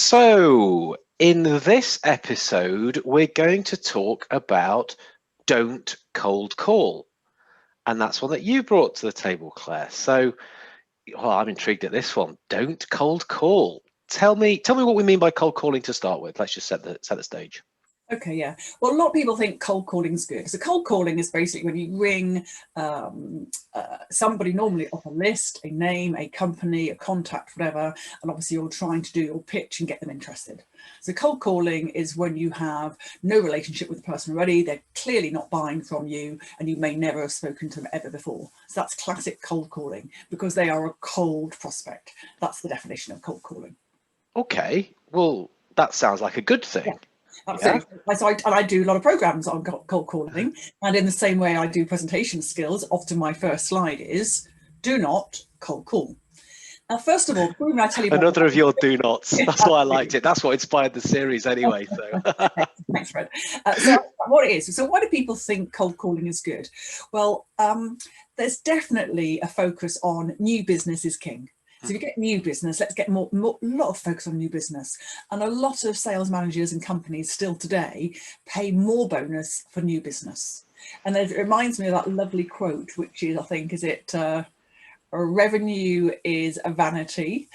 So, in this episode, we're going to talk about don't cold call. And that's one that you brought to the table, Claire. So, I'm intrigued at this one. Don't cold call. Tell me what we mean by cold calling to start with. Let's just set the stage. Okay, yeah. Well, a lot of people think cold calling is good. So cold calling is basically when you ring somebody normally off a list, a name, a company, a contact, whatever, and obviously you're trying to do your pitch and get them interested. So cold calling is when you have no relationship with the person already, they're clearly not buying from you, and you may never have spoken to them ever before. So that's classic cold calling because they are a cold prospect. That's the definition of cold calling. Okay, well, that sounds like a good thing. Yeah. Absolutely. Yeah. So I do a lot of programs on cold calling, and in the same way I do presentation skills, often my first slide is do not cold call. Now, first of all, I tell you another of your do nots. That's why I liked it. That's what inspired the series anyway. So thanks, Fred. So what it is, so why do people think cold calling is good? Well, there's definitely a focus on new business is king. So if you get new business, let's get a lot of focus on new business. And a lot of sales managers and companies still today pay more bonus for new business. And it reminds me of that lovely quote, which is, I think, is it, revenue is a vanity,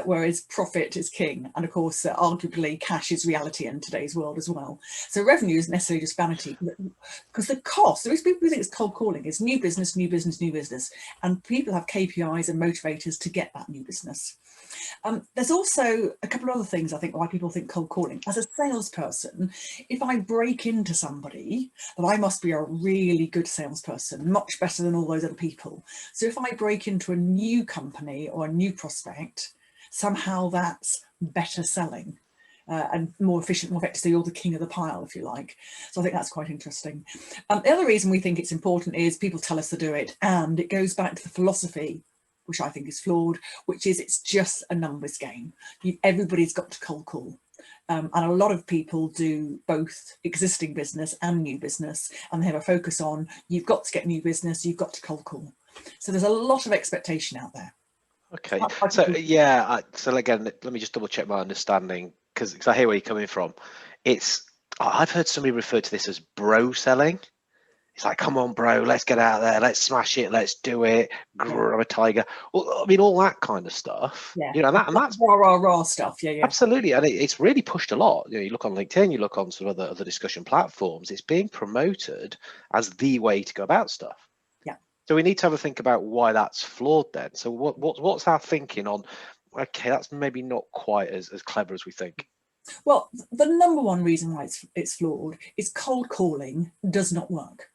whereas profit is king. And of course, arguably cash is reality in today's world as well. So revenue isn't necessarily just vanity, because the cost, there is people who think it's cold calling, it's new business, new business, new business. And people have KPIs and motivators to get that new business. There's also a couple of other things I think why people think cold calling. As a salesperson, if I break into somebody, then I must be a really good salesperson, much better than all those other people. So if I break into a new company or a new prospect, somehow that's better selling. And more efficient, more effective. So you're the king of the pile, if you like. So I think that's quite interesting. The other reason we think it's important is people tell us to do it, and it goes back to the philosophy, which I think is flawed, which is it's just a numbers game. Everybody's got to cold call. And a lot of people do both existing business and new business, and they have a focus on you've got to get new business, you've got to cold call. So there's a lot of expectation out there. Okay, so yeah, so again, let me just double check my understanding, because I hear where you're coming from. I've heard somebody refer to this as bro selling. It's like, come on, bro, let's get out there, let's smash it, let's do it. I'm a tiger. Well, I mean, all that kind of stuff. Yeah, you know, and that's raw stuff. Yeah, absolutely, and it's really pushed a lot. You know, you look on LinkedIn, you look on some other discussion platforms. It's being promoted as the way to go about stuff. Yeah. So we need to have a think about why that's flawed then. So what's our thinking on? Okay, that's maybe not quite as clever as we think. Well, the number one reason why it's flawed is cold calling does not work.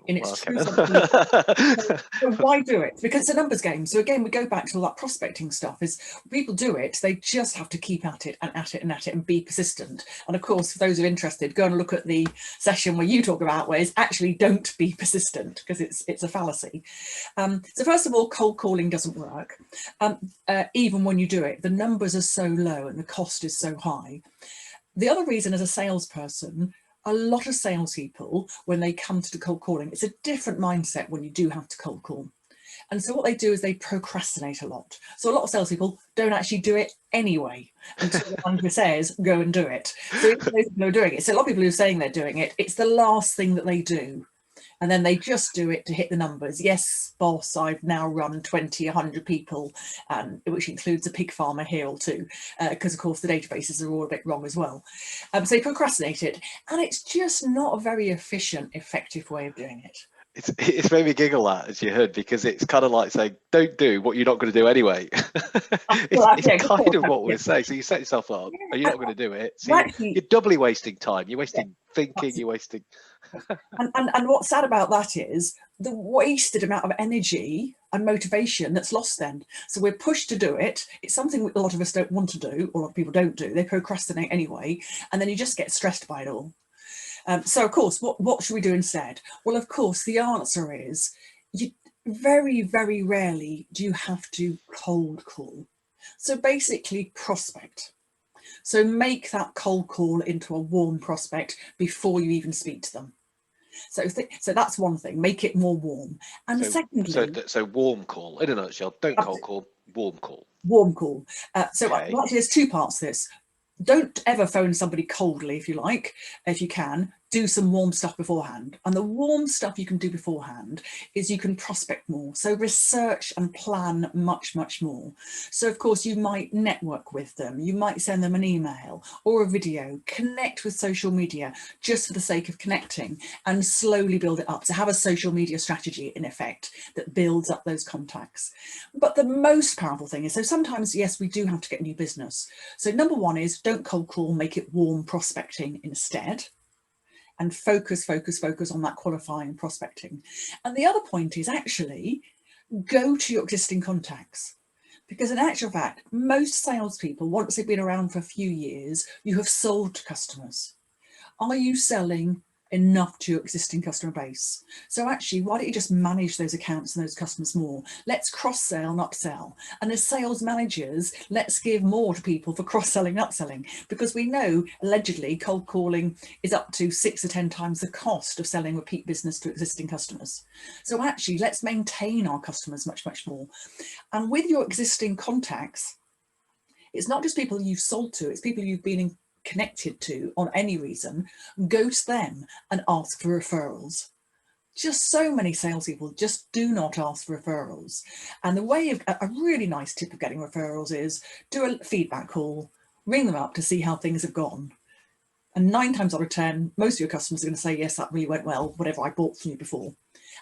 In its true sense. So why do it? Because it's a numbers game. So again, we go back to all that prospecting stuff. Is people do it, they just have to keep at it and at it and at it and be persistent. And of course, for those who are interested, go and look at the session where you talk about ways actually don't be persistent, because it's a fallacy. So first of all, cold calling doesn't work. Even when you do it, the numbers are so low and the cost is so high. The other reason, as a salesperson, a lot of salespeople, when they come to the cold calling, it's a different mindset when you do have to cold call. And so what they do is they procrastinate a lot. So a lot of salespeople don't actually do it anyway until the one who says, go and do it. So it's those people who are doing it. So a lot of people who are saying they're doing it, it's the last thing that they do. And then they just do it to hit the numbers. Yes, boss, I've now run 20, 100 people, which includes a pig farmer here or two, because of course the databases are all a bit wrong as well. So they procrastinate it, and it's just not a very efficient, effective way of doing it. It's made me giggle as you heard, because it's kind of like saying, don't do what you're not going to do anyway. It's kind of what we're saying. So you set yourself up, and you're not going to do it. So you're doubly wasting time. You're wasting thinking, you're wasting... and what's sad about that is the wasted amount of energy and motivation that's lost then. So we're pushed to do it. It's something a lot of us don't want to do, or a lot of people don't do. They procrastinate anyway, and then you just get stressed by it all. So of course, what should we do instead? Well, of course, the answer is you very, very rarely do you have to cold call. So basically prospect. So make that cold call into a warm prospect before you even speak to them. So that's one thing, make it more warm. And secondly... So warm call, in a nutshell, don't cold call. Warm call. Warm call. So Okay. actually there's two parts to this. Don't ever phone somebody coldly. If you like, if you can, do some warm stuff beforehand. And the warm stuff you can do beforehand is you can prospect more. So research and plan much, much more. So of course you might network with them. You might send them an email or a video, connect with social media just for the sake of connecting, and slowly build it up. So have a social media strategy in effect that builds up those contacts. But the most powerful thing is, so sometimes, yes, we do have to get new business. So number one is don't cold call, make it warm prospecting instead, and focus on that qualifying prospecting. And the other point is actually go to your existing contacts. Because in actual fact, most salespeople, once they've been around for a few years, you have sold to customers. Are you selling enough to your existing customer base? So actually, why don't you just manage those accounts and those customers more? Let's cross-sell and upsell. And as sales managers, let's give more to people for cross-selling and upselling, because we know allegedly cold calling is up to 6 or 10 times the cost of selling repeat business to existing customers. So actually, let's maintain our customers much, much more. And with your existing contacts, it's not just people you've sold to, it's people you've been connected to on any reason. Go to them and ask for referrals. Just so many salespeople just do not ask for referrals. And the way of a really nice tip of getting referrals is do a feedback call, ring them up to see how things have gone. And 9 times out of 10, most of your customers are going to say, yes, that really went well, whatever I bought from you before.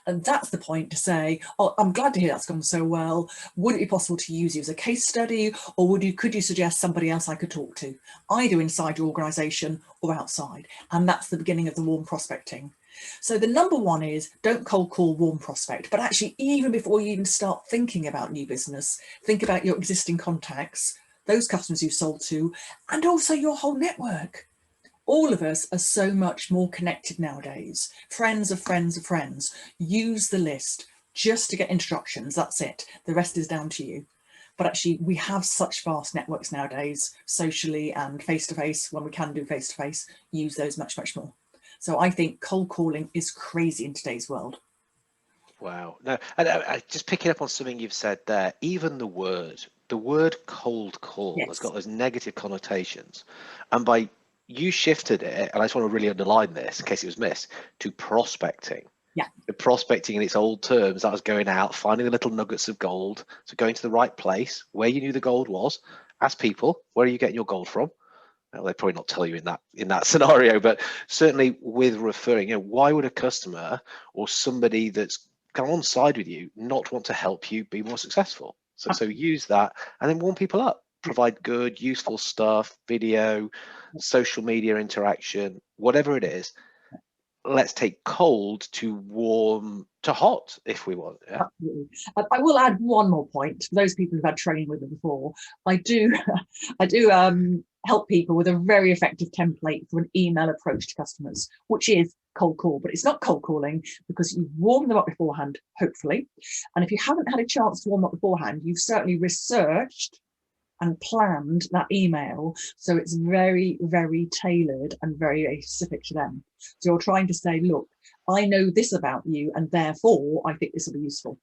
And that's the point to say, oh, I'm glad to hear that's gone so well. Would it be possible to use you as a case study, or could you suggest somebody else I could talk to, either inside your organisation or outside? And that's the beginning of the warm prospecting. So the number one is don't cold call, warm prospect. But actually, even before you even start thinking about new business, think about your existing contacts, those customers you've sold to, and also your whole network. All of us are so much more connected nowadays. Friends of friends of friends. Use the list just to get introductions. That's it. The rest is down to you. But actually, we have such vast networks nowadays, socially and face-to-face, when we can do face-to-face, use those much, much more. So I think cold calling is crazy in today's world. Wow. No, and just picking up on something you've said there, even the word cold call has Yes. got those negative connotations. And by you shifted it, and I just want to really underline this in case it was missed, to prospecting. Yeah. The prospecting in its old terms, that was going out, finding the little nuggets of gold. So going to the right place where you knew the gold was. Ask people, where are you getting your gold from? Well, they probably not tell you in that scenario, but certainly with referring, why would a customer or somebody that's come on side with you not want to help you be more successful? So use that and then warm people up. Provide good, useful stuff, video, social media interaction, whatever it is. Let's take cold to warm to hot if we want. Yeah. Absolutely. I will add one more point for those people who've had training with me before. I do help people with a very effective template for an email approach to customers, which is cold call. But it's not cold calling because you've warmed them up beforehand, hopefully. And if you haven't had a chance to warm up beforehand, you've certainly researched and planned that email, so it's very, very tailored and very, very specific to them. So you're trying to say, look, I know this about you, and therefore I think this will be useful.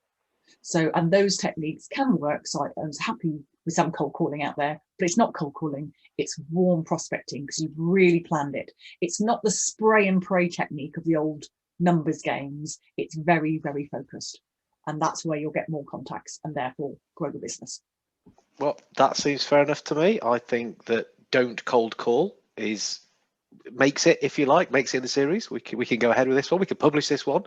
So, and those techniques can work. So I was happy with some cold calling out there, but it's not cold calling, it's warm prospecting because you've really planned it. It's not the spray and pray technique of the old numbers games. It's very, very focused. And that's where you'll get more contacts and therefore grow the business. Well, that seems fair enough to me. I think that don't cold call makes it, if you like, makes it in the series. We can go ahead with this one. We can publish this one.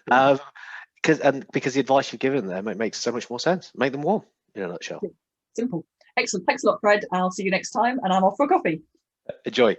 Because the advice you've given them, it makes so much more sense. Make them warm, in a nutshell. Simple. Excellent. Thanks a lot, Fred. I'll see you next time, and I'm off for coffee. Enjoy.